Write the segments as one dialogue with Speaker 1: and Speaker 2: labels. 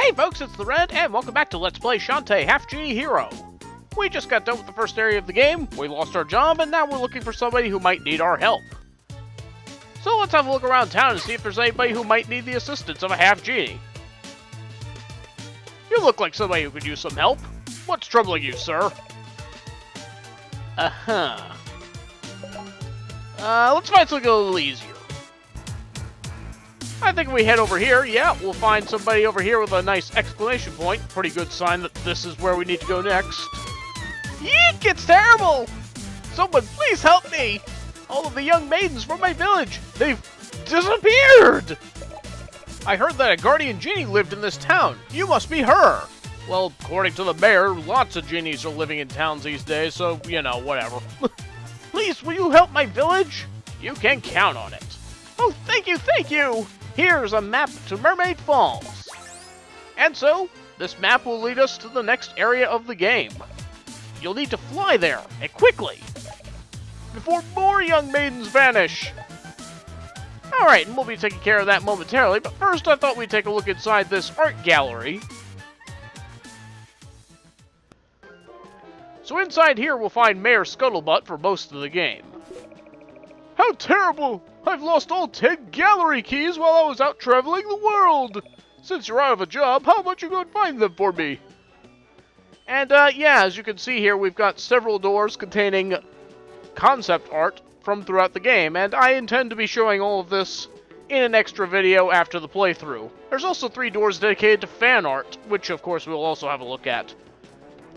Speaker 1: Hey folks, it's the Red, and welcome back to Let's Play Shantae, Half Genie Hero. We just got done with the first area of the game, we lost our job, and now we're looking for somebody who might need our help. So let's have a look around town and see if there's anybody who might need the assistance of a Half Genie. You look like somebody who could use some help. What's troubling you, sir? Let's find something a little easier. I think if we head over here, yeah, we'll find somebody over here with a nice exclamation point. Pretty good sign that this is where we need to go next. Yeek, it's terrible! Someone please help me! All of the young maidens from my village, they've disappeared! I heard that a guardian genie lived in this town. You must be her! Well, according to the mayor, lots of genies are living in towns these days, so, you know, whatever. Please, will you help my village? You can count on it. Oh, thank you, thank you! Here's a map to Mermaid Falls. And so, this map will lead us to the next area of the game. You'll need to fly there, and quickly, before more young maidens vanish. Alright, and we'll be taking care of that momentarily, but first I thought we'd take a look inside this art gallery. So inside here we'll find Mayor Scuttlebutt for most of the game. How terrible! I've lost all 10 gallery keys while I was out traveling the world! Since you're out of a job, how about you go and find them for me? And, yeah, as you can see here, we've got several doors containing concept art from throughout the game, and I intend to be showing all of this in an extra video after the playthrough. There's also 3 doors dedicated to fan art, which, of course, we'll also have a look at.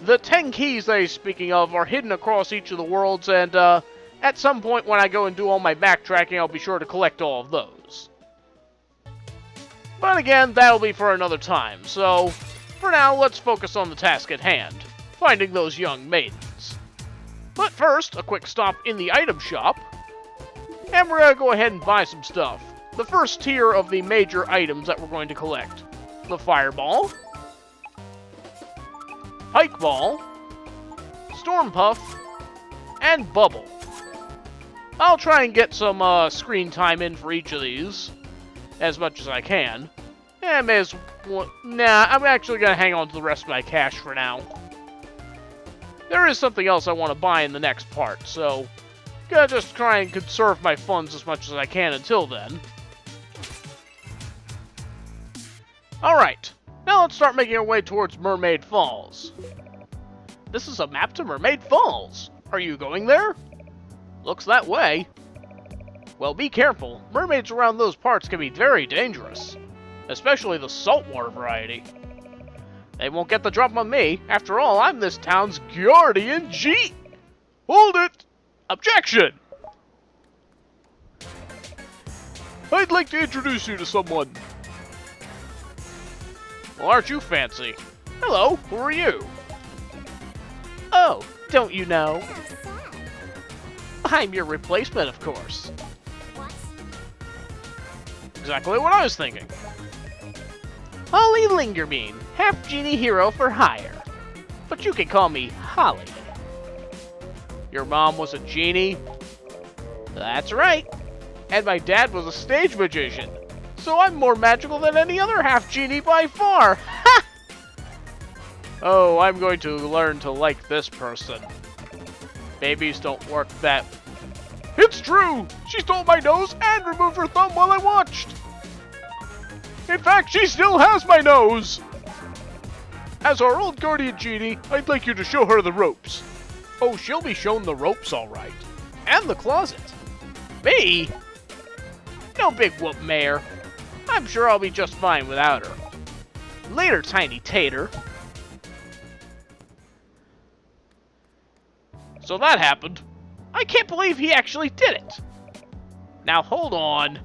Speaker 1: The 10 keys that he's speaking of are hidden across each of the worlds, and, at some point when I go and do all my backtracking, I'll be sure to collect all of those. But again, that'll be for another time, so for now, let's focus on the task at hand, finding those young maidens. But first, a quick stop in the item shop, and we're going to go ahead and buy some stuff. The first tier of the major items that we're going to collect: the Fireball, Pike Ball, Storm Puff, and Bubble. I'll try and get some screen time in for each of these, as much as I can. And may as well, nah, I'm actually going to hang on to the rest of my cash for now. There is something else I want to buy in the next part, so gonna just try and conserve my funds as much as I can until then. Alright, now let's start making our way towards Mermaid Falls. This is a map to Mermaid Falls. Are you going there? Looks that way. Well, be careful. Mermaids around those parts can be very dangerous, especially the saltwater variety. They won't get the drop on me. After all, I'm this town's guardian Genie. Hold it! Objection! I'd like to introduce you to someone. Well, aren't you fancy? Hello, who are you? Oh, don't you know? I'm your replacement, of course. What? Exactly what I was thinking. Holly Lingerbean, Half Genie Hero for hire. But you can call me Holly. Your mom was a genie? That's right. And my dad was a stage magician. So I'm more magical than any other Half Genie by far. Ha! Oh, I'm going to learn to like this person. Babies don't work that. It's true! She stole my nose and removed her thumb while I watched! In fact, she still has my nose! As our old guardian genie, I'd like you to show her the ropes. Oh, she'll be shown the ropes all right. And the closet. Me? No big whoop, Mayor. I'm sure I'll be just fine without her. Later, tiny tater. So that happened. I can't believe he actually did it. Now hold on.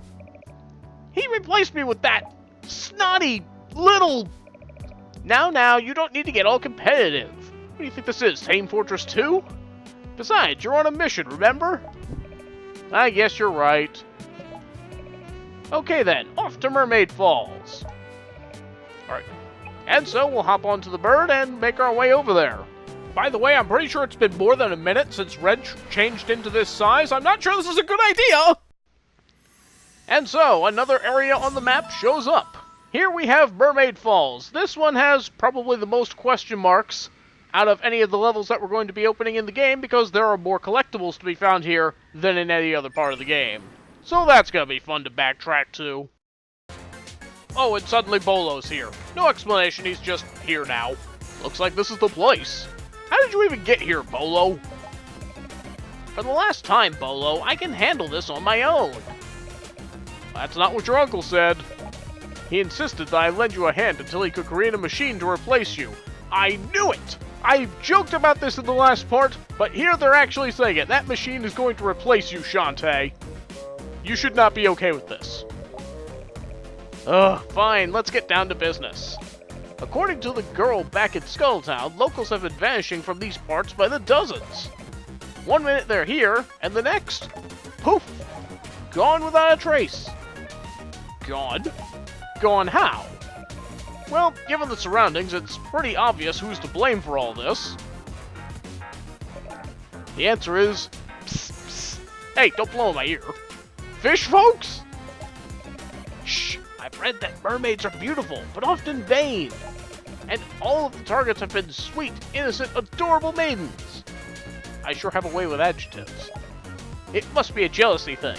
Speaker 1: He replaced me with that snotty little... Now, you don't need to get all competitive. What do you think this is, Tame Fortress 2? Besides, you're on a mission, remember? I guess you're right. Okay then, off to Mermaid Falls. Alright, and so we'll hop onto the bird and make our way over there. By the way, I'm pretty sure it's been more than a minute since Red changed into this size. I'm not sure this is a good idea! And so, another area on the map shows up. here we have Mermaid Falls. This one has probably the most question marks out of any of the levels that we're going to be opening in the game because there are more collectibles to be found here than in any other part of the game. So that's gonna be fun to backtrack to. Oh, and suddenly Bolo's here. No explanation, he's just here now. Looks like this is the place. How did you even get here, Bolo? For the last time, Bolo, I can handle this on my own. That's not what your uncle said. He insisted that I lend you a hand until he could create a machine to replace you. I knew it! I joked about this in the last part, but here they're actually saying it. That machine is going to replace you, Shantae. You should not be okay with this. Ugh, fine, let's get down to business. According to the girl back in Skulltown, locals have been vanishing from these parts by the dozens. 1 minute they're here, and the next, poof, gone without a trace. Gone? Gone how? Well, given the surroundings, it's pretty obvious who's to blame for all this. The answer is, psst, psst. Hey, don't blow in my ear. Fish folks? Shh, I've read that mermaids are beautiful, but often vain. And all of the targets have been sweet, innocent, adorable maidens. I sure have a way with adjectives. It must be a jealousy thing.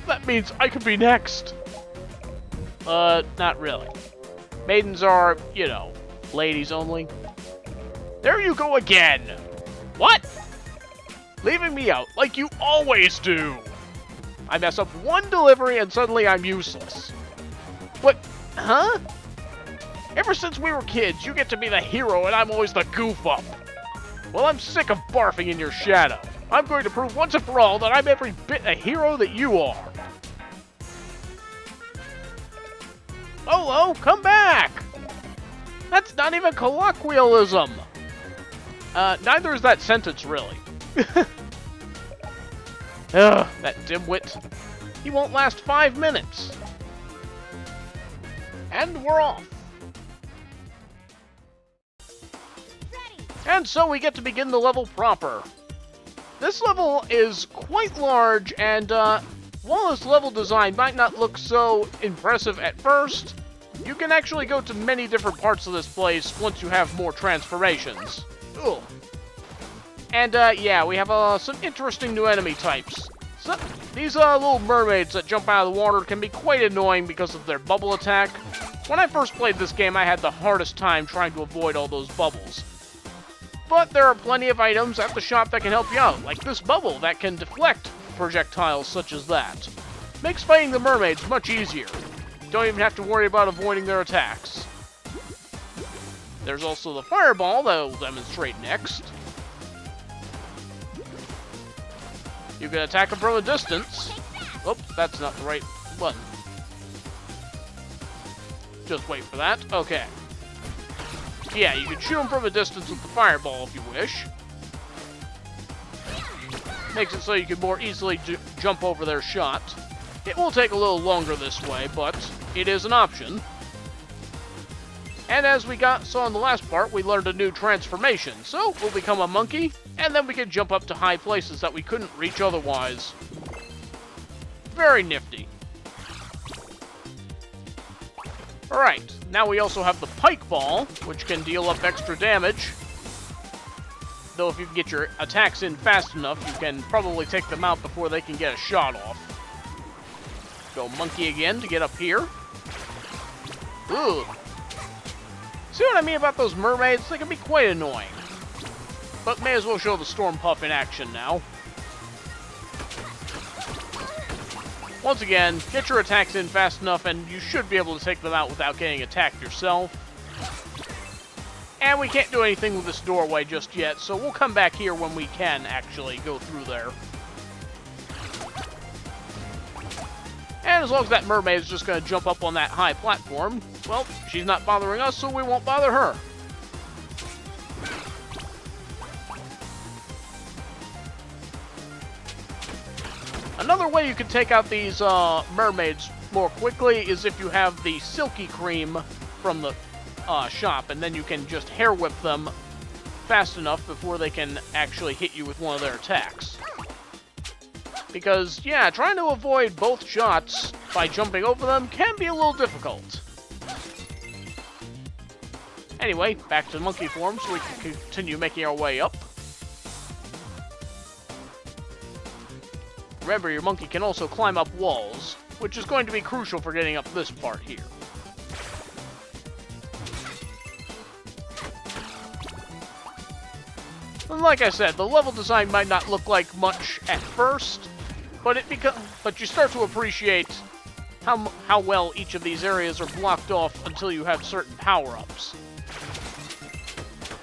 Speaker 1: That means I could be next. Not really. Maidens are, you know, ladies only. There you go again! What? Leaving me out, like you always do! I mess up one delivery and suddenly I'm useless. What? Huh? Ever since we were kids, you get to be the hero and I'm always the goof-up. Well, I'm sick of barfing in your shadow. I'm going to prove once and for all that I'm every bit a hero that you are. Bolo, come back! That's not even colloquialism. Neither is that sentence, really. Ugh, that dimwit. He won't last 5 minutes. And we're off. And so we get to begin the level proper. This level is quite large, and while this level design might not look so impressive at first, you can actually go to many different parts of this place once you have more transformations. Ugh. And yeah, we have some interesting new enemy types. So, these little mermaids that jump out of the water can be quite annoying because of their bubble attack. When I first played this game, I had the hardest time trying to avoid all those bubbles. But there are plenty of items at the shop that can help you out, like this bubble that can deflect projectiles such as that. Makes fighting the mermaids much easier. Don't even have to worry about avoiding their attacks. There's also the fireball that will demonstrate next. You can attack them from a distance. Oops, that's not the right button. Just wait for that. Okay. Yeah, you can shoot them from a distance with the fireball if you wish. Makes it so you can more easily jump over their shot. It will take a little longer this way, but it is an option. And as we saw in the last part, we learned a new transformation. So we'll become a monkey, and then we can jump up to high places that we couldn't reach otherwise. Very nifty. Alright, now we also have the pike ball, which can deal up extra damage. Though if you can get your attacks in fast enough, you can probably take them out before they can get a shot off. Go monkey again to get up here. Ooh. See what I mean about those mermaids? They can be quite annoying. But may as well show the Storm Puff in action now. Once again, get your attacks in fast enough and you should be able to take them out without getting attacked yourself. And we can't do anything with this doorway just yet, so we'll come back here when we can actually go through there. And as long as that mermaid is just going to jump up on that high platform, well, she's not bothering us, so we won't bother her. Another way you can take out these mermaids more quickly is if you have the silky cream from the shop, and then you can just hair whip them fast enough before they can actually hit you with one of their attacks. Because, yeah, trying to avoid both shots by jumping over them can be a little difficult. Anyway, back to monkey form so we can continue making our way up. Remember, your monkey can also climb up walls, which is going to be crucial for getting up this part here. And like I said, the level design might not look like much at first, but you start to appreciate how well each of these areas are blocked off until you have certain power-ups.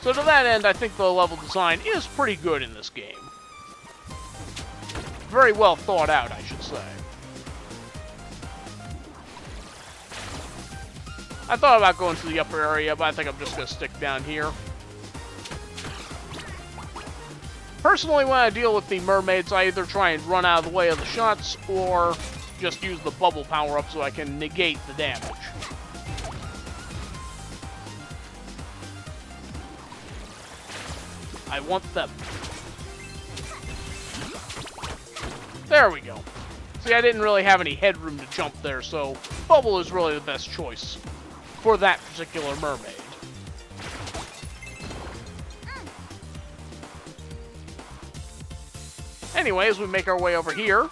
Speaker 1: So to that end, I think the level design is pretty good in this game. Very well thought out, I should say. I thought about going to the upper area, but I think I'm just going to stick down here. Personally, when I deal with the mermaids, I either try and run out of the way of the shots, or just use the bubble power-up so I can negate the damage. I want them. There we go. See, I didn't really have any headroom to jump there, so bubble is really the best choice for that particular mermaid. Anyway, as we make our way over here,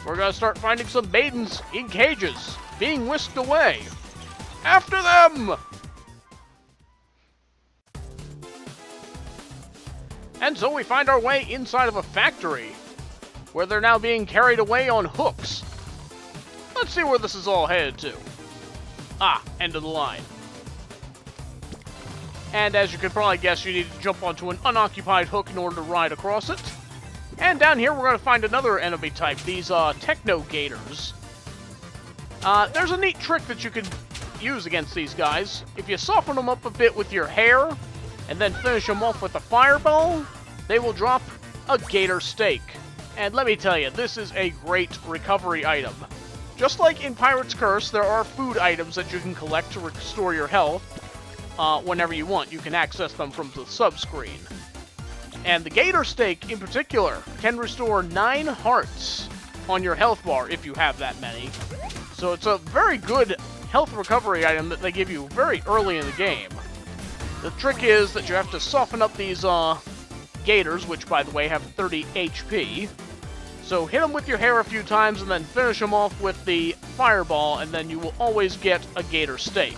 Speaker 1: we're going to start finding some maidens in cages, being whisked away. After them! And so we find our way inside of a factory, where they're now being carried away on hooks. Let's see where this is all headed to. Ah, end of the line. And as you can probably guess, you need to jump onto an unoccupied hook in order to ride across it. And down here, we're going to find another enemy type, these techno gators. There's a neat trick that you can use against these guys. If you soften them up a bit with your hair, and then finish them off with a fireball, they will drop a gator steak. And let me tell you, this is a great recovery item. Just like in Pirate's Curse, there are food items that you can collect to restore your health. Whenever you want, you can access them from the sub-screen. And the gator steak, in particular, can restore 9 hearts on your health bar if you have that many. So it's a very good health recovery item that they give you very early in the game. The trick is that you have to soften up these gators, which, by the way, have 30 HP. So hit them with your hair a few times and then finish them off with the fireball, and then you will always get a gator steak.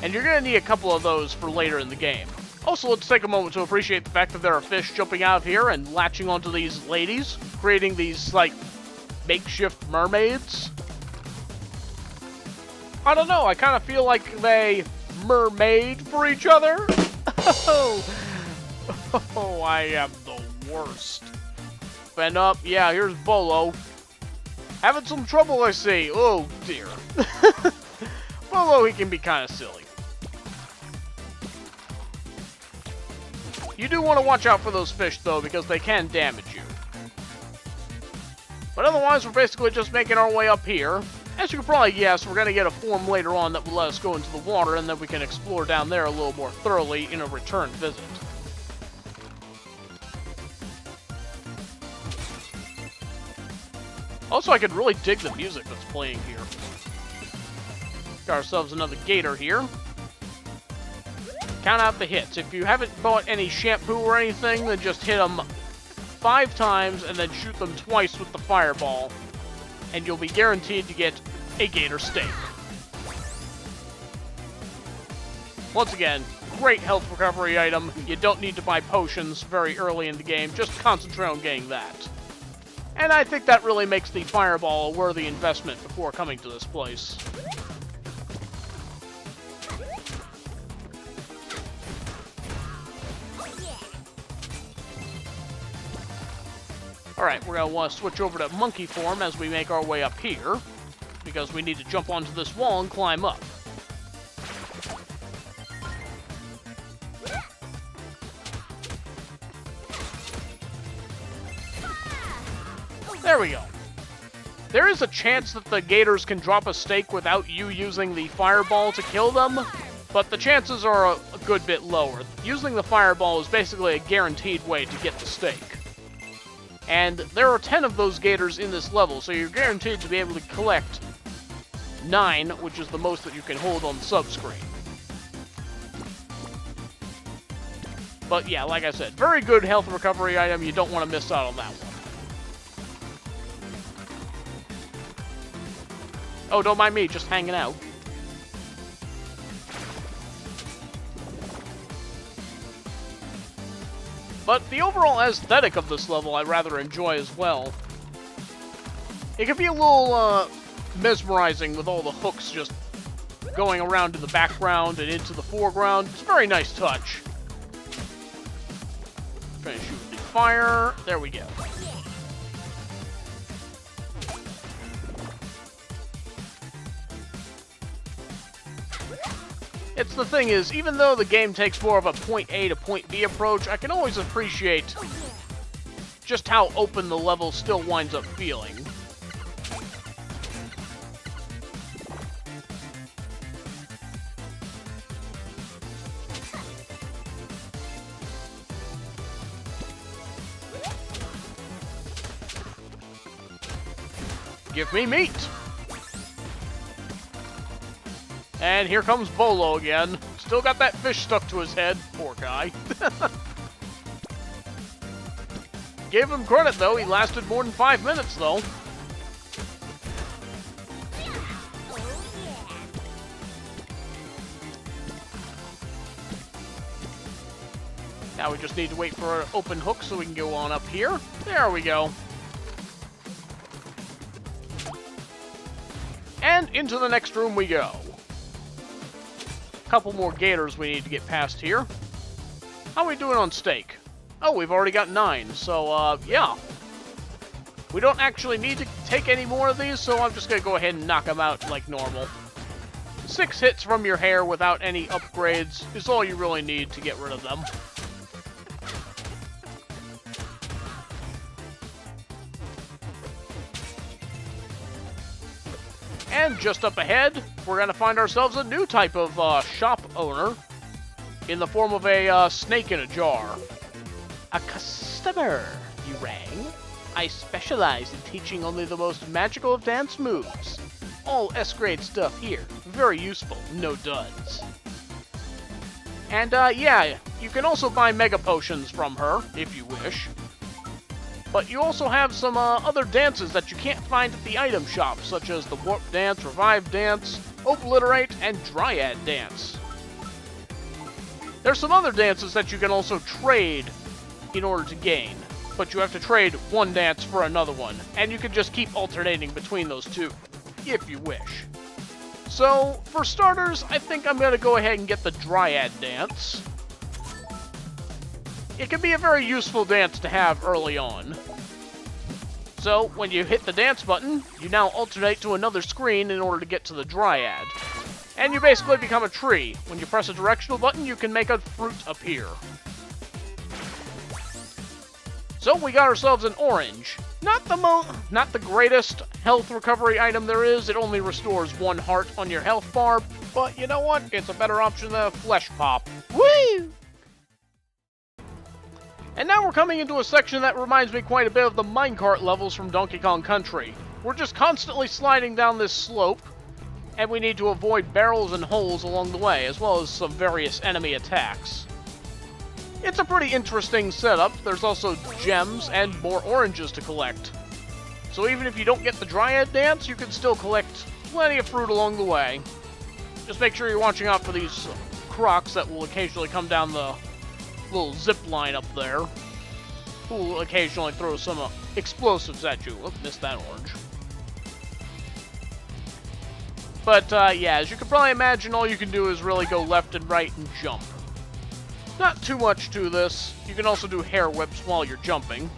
Speaker 1: And you're going to need a couple of those for later in the game. Also, let's take a moment to appreciate the fact that there are fish jumping out of here and latching onto these ladies, creating these, like, makeshift mermaids. I don't know, I kind of feel like they mermaid for each other. Oh, I am the worst. And up, yeah, here's Bolo. Having some trouble, I see. Oh, dear. Bolo, he can be kind of silly. You do want to watch out for those fish, though, because they can damage you. But otherwise, we're basically just making our way up here. As you can probably guess, we're going to get a form later on that will let us go into the water, and then we can explore down there a little more thoroughly in a return visit. Also, I could really dig the music that's playing here. Got ourselves another gator here. Count out the hits. If you haven't bought any shampoo or anything, then just hit them 5 times and then shoot them twice with the fireball. And you'll be guaranteed to get a gator steak. Once again, great health recovery item. You don't need to buy potions very early in the game. Just concentrate on getting that. And I think that really makes the fireball a worthy investment before coming to this place. Alright, we're going to want to switch over to monkey form as we make our way up here, because we need to jump onto this wall and climb up. There we go. There is a chance that the gators can drop a steak without you using the fireball to kill them, but the chances are a good bit lower. Using the fireball is basically a guaranteed way to get the steak. And there are 10 of those gators in this level, so you're guaranteed to be able to collect 9, which is the most that you can hold on the sub-screen. But yeah, like I said, very good health recovery item. You don't want to miss out on that one. Oh, don't mind me, just hanging out. But the overall aesthetic of this level I rather enjoy as well. It can be a little mesmerizing with all the hooks just going around to the background and into the foreground. It's a very nice touch. Trying to shoot the fire. There we go. It's the thing is, even though the game takes more of a point A to point B approach, I can always appreciate just how open the level still winds up feeling. Give me meat! And here comes Bolo again. Still got that fish stuck to his head. Poor guy. Gave him credit, though. He lasted more than 5 minutes, though. Now we just need to wait for an open hook so we can go on up here. There we go. And into the next room we go. Couple more gators we need to get past here. How are we doing on steak? Oh, we've already got 9, so, yeah. We don't actually need to take any more of these, so I'm just gonna go ahead and knock them out like normal. 6 hits from your hair without any upgrades is all you really need to get rid of them. And just up ahead, we're going to find ourselves a new type of shop owner in the form of a snake in a jar. A customer, you rang? I specialize in teaching only the most magical of dance moves. All S-grade stuff here. Very useful, no duds. And yeah, you can also buy mega potions from her, if you wish. But you also have some other dances that you can't find at the item shop, such as the Warp Dance, Revive Dance, Obliterate, and Dryad Dance. There's some other dances that you can also trade in order to gain, but you have to trade one dance for another one, and you can just keep alternating between those two, if you wish. So, for starters, I think I'm going to go ahead and get the Dryad Dance. It can be a very useful dance to have early on. So, when you hit the dance button, you now alternate to another screen in order to get to the Dryad. And you basically become a tree. When you press a directional button, you can make a fruit appear. So, we got ourselves an orange. Not the greatest health recovery item there is. It only restores 1 heart on your health bar. But you know what? It's a better option than a flesh pop. Woo! And now we're coming into a section that reminds me quite a bit of the minecart levels from Donkey Kong Country. We're just constantly sliding down this slope, and we need to avoid barrels and holes along the way, as well as some various enemy attacks. It's a pretty interesting setup. There's also gems and more oranges to collect. So even if you don't get the Dryad Dance, you can still collect plenty of fruit along the way. Just make sure you're watching out for these crocs that will occasionally come down the little zip line up there, who will occasionally throw some explosives at you. Oh, missed that orange. But, yeah, as you can probably imagine, all you can do is really go left and right and jump. Not too much to this. You can also do hair whips while you're jumping.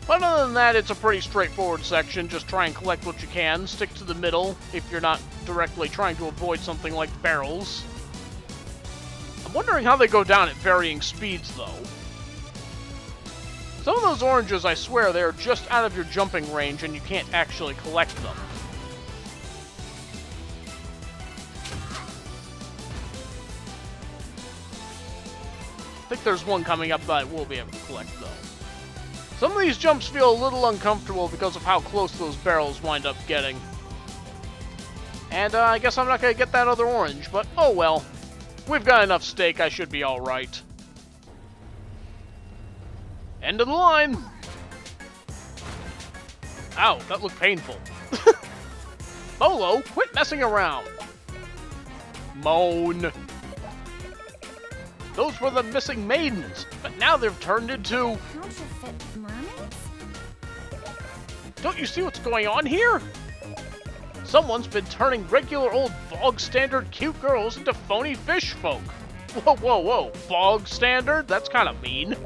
Speaker 1: But other than that, it's a pretty straightforward section. Just try and collect what you can. Stick to the middle if you're not directly trying to avoid something like barrels. I'm wondering how they go down at varying speeds, though. Some of those oranges, I swear, they're just out of your jumping range and you can't actually collect them. think there's one coming up that I will be able to collect, though. Some of these jumps feel a little uncomfortable because of how close those barrels wind up getting. And I guess I'm not going to get that other orange, but oh well. We've got enough steak, I should be alright. End of the line! Ow, that looked painful. Bolo, quit messing around! Moan. Those were the missing maidens, but now they've turned into...
Speaker 2: Counterfeit mermaids?
Speaker 1: Don't you see what's going on here? Someone's been turning regular old bog standard cute girls into phony fish folk. Whoa, whoa, whoa. Bog standard? That's kind of mean.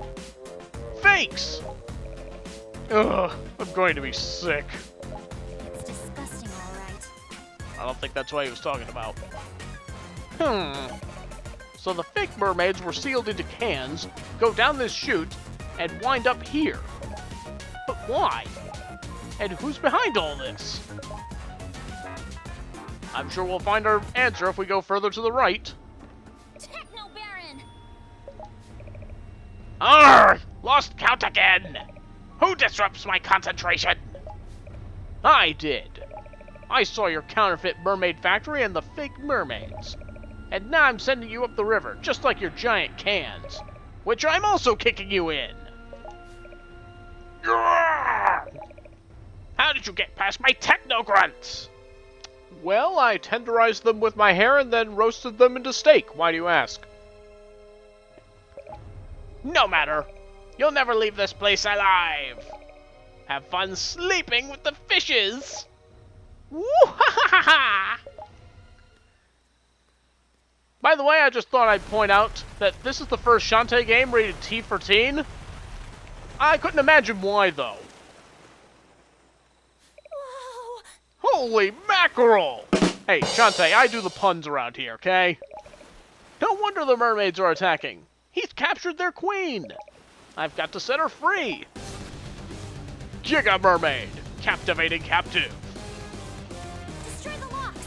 Speaker 1: Fakes! Ugh, I'm going to be sick.
Speaker 2: It's disgusting, alright.
Speaker 1: I don't think that's what he was talking about. So the fake mermaids were sealed into cans, go down this chute, and wind up here. But why? And who's behind all this? I'm sure we'll find our answer if we go further to the right.
Speaker 2: Techno Baron!
Speaker 1: Arrgh! Lost count again! Who disrupts my concentration? I did. I saw your counterfeit mermaid factory and the fake mermaids. And now I'm sending you up the river, just like your giant cans. Which I'm also kicking you in. How did you get past my techno grunts? Well, I tenderized them with my hair and then roasted them into steak. Why do you ask? No matter. You'll never leave this place alive. Have fun sleeping with the fishes. Woo-ha-ha-ha-ha! By the way, I just thought I'd point out that this is the first Shantae game rated T for teen. I couldn't imagine why, though.
Speaker 2: Whoa!
Speaker 1: Holy mackerel! Hey, Shantae, I do the puns around here, okay? No wonder the mermaids are attacking. He's captured their queen. I've got to set her free. Giga Mermaid, captivating captive.
Speaker 2: Destroy the locks!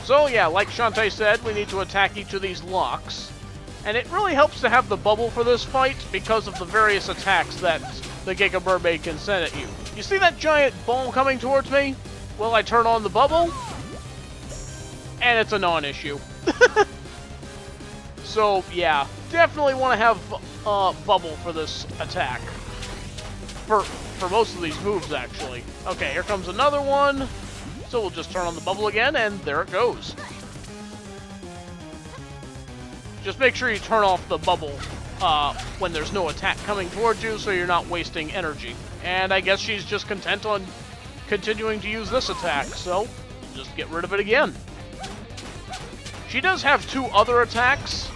Speaker 1: So yeah, like Shantae said, we need to attack each of these locks. And it really helps to have the bubble for this fight because of the various attacks that the Giga Mermaid can send at you. You see that giant ball coming towards me? Well, I turn on the bubble, and it's a non-issue. So yeah, definitely want to have bubble for this attack. For most of these moves, actually. Okay, here comes another one. So we'll just turn on the bubble again, and there it goes. Just make sure you turn off the bubble when there's no attack coming towards you, so you're not wasting energy. And I guess she's just content on continuing to use this attack, so just get rid of it again. She does have two other attacks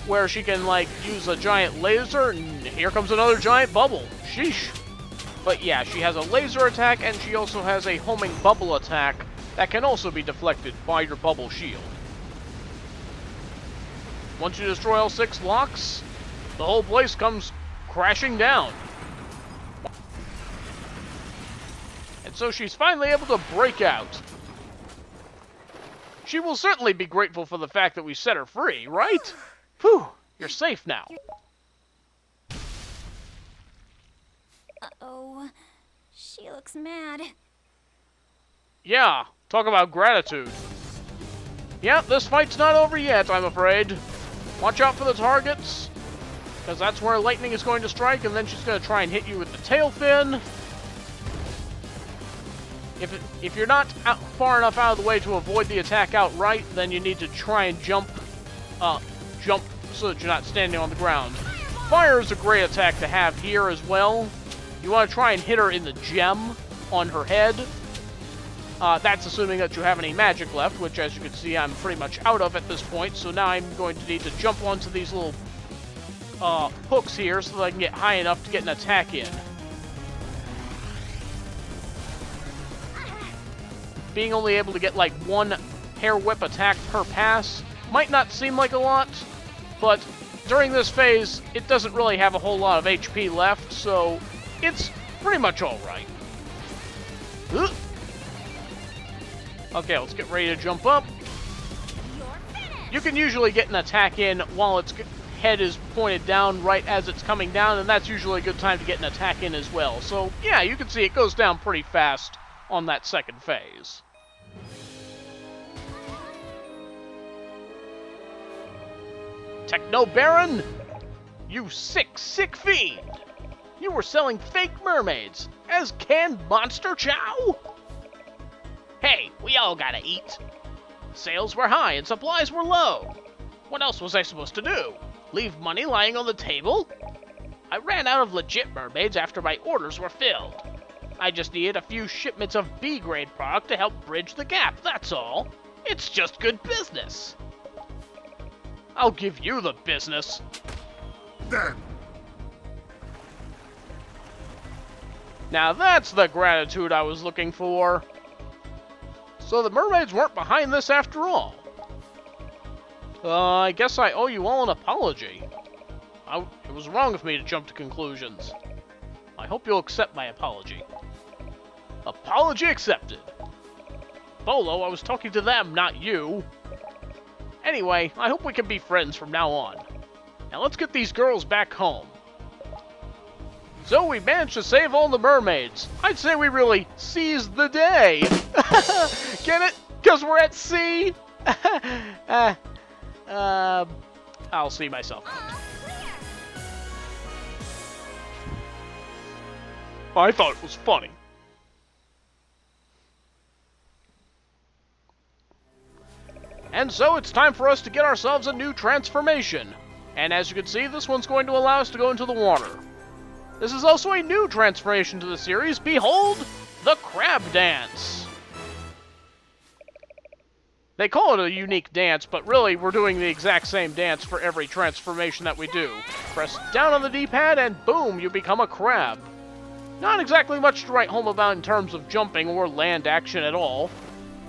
Speaker 1: where she can, like, use a giant laser, and here comes another giant bubble. Sheesh. But yeah, she has a laser attack, and she also has a homing bubble attack that can also be deflected by your bubble shield. Once you destroy all 6 locks, the whole place comes crashing down. And so she's finally able to break out. She will certainly be grateful for the fact that we set her free, right? Whew, you're safe now.
Speaker 2: Uh-oh. She looks mad.
Speaker 1: Yeah, talk about gratitude. Yeah, this fight's not over yet, I'm afraid. Watch out for the targets, because that's where lightning is going to strike, and then she's going to try and hit you with the tail fin. If you're not far enough out of the way to avoid the attack outright, then you need to try and jump so that you're not standing on the ground. Fire is a great attack to have here as well. You want to try and hit her in the gem on her head. That's assuming that you have any magic left, which, as you can see, I'm pretty much out of at this point. So now I'm going to need to jump onto these little hooks here so that I can get high enough to get an attack in. Being only able to get like 1 hair whip attack per pass might not seem like a lot, but during this phase, it doesn't really have a whole lot of HP left, so it's pretty much alright. Okay, let's get ready to jump up. You can usually get an attack in while it's head is pointed down right as it's coming down, and that's usually a good time to get an attack in as well. So, yeah, you can see it goes down pretty fast on that second phase. Techno Baron, you sick fiend! You were selling fake mermaids as canned monster chow? Hey, we all gotta eat. Sales were high and supplies were low. What else was I supposed to do? Leave money lying on the table? I ran out of legit mermaids after my orders were filled. I just needed a few shipments of B-grade product to help bridge the gap, that's all. It's just good business. I'll give you the business.
Speaker 3: Then.
Speaker 1: Now that's the gratitude I was looking for. So the mermaids weren't behind this after all. I guess I owe you all an apology. It was wrong of me to jump to conclusions. I hope you'll accept my apology. Apology accepted. Bolo, I was talking to them, not you. Anyway, I hope we can be friends from now on. Now let's get these girls back home. So we managed to save all the mermaids. I'd say we really seized the day. Get it? Because we're at sea? I'll see myself out. I thought it was funny. And so it's time for us to get ourselves a new transformation. And as you can see, this one's going to allow us to go into the water. This is also a new transformation to the series. Behold, the Crab Dance. They call it a unique dance, but really we're doing the exact same dance for every transformation that we do. Press down on the D-pad and boom, you become a crab. Not exactly much to write home about in terms of jumping or land action at all.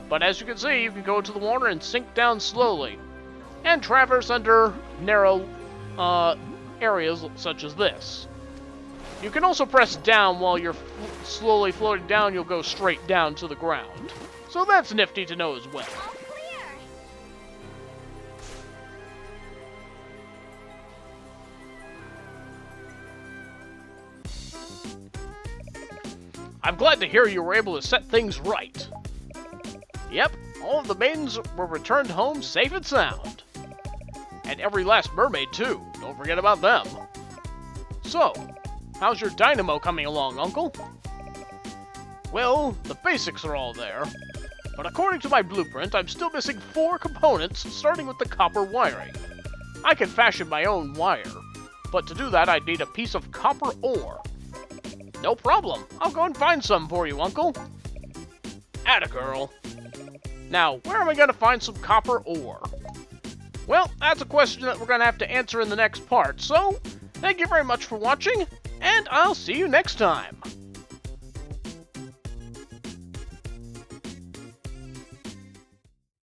Speaker 1: But as you can see, you can go into the water and sink down slowly, and traverse under narrow areas such as this. You can also press down while you're slowly floating down, you'll go straight down to the ground. So that's nifty to know as well. I'm glad to hear you were able to set things right. Yep, all of the maidens were returned home safe and sound. And every last mermaid, too. Don't forget about them. So, how's your dynamo coming along, Uncle? Well, the basics are all there. But according to my blueprint, I'm still missing 4 components, starting with the copper wiring. I can fashion my own wire, but to do that, I'd need a piece of copper ore. No problem. I'll go and find some for you, Uncle. Atta girl. Now, where am I going to find some copper ore? Well, that's a question that we're going to have to answer in the next part, so thank you very much for watching, and I'll see you next time.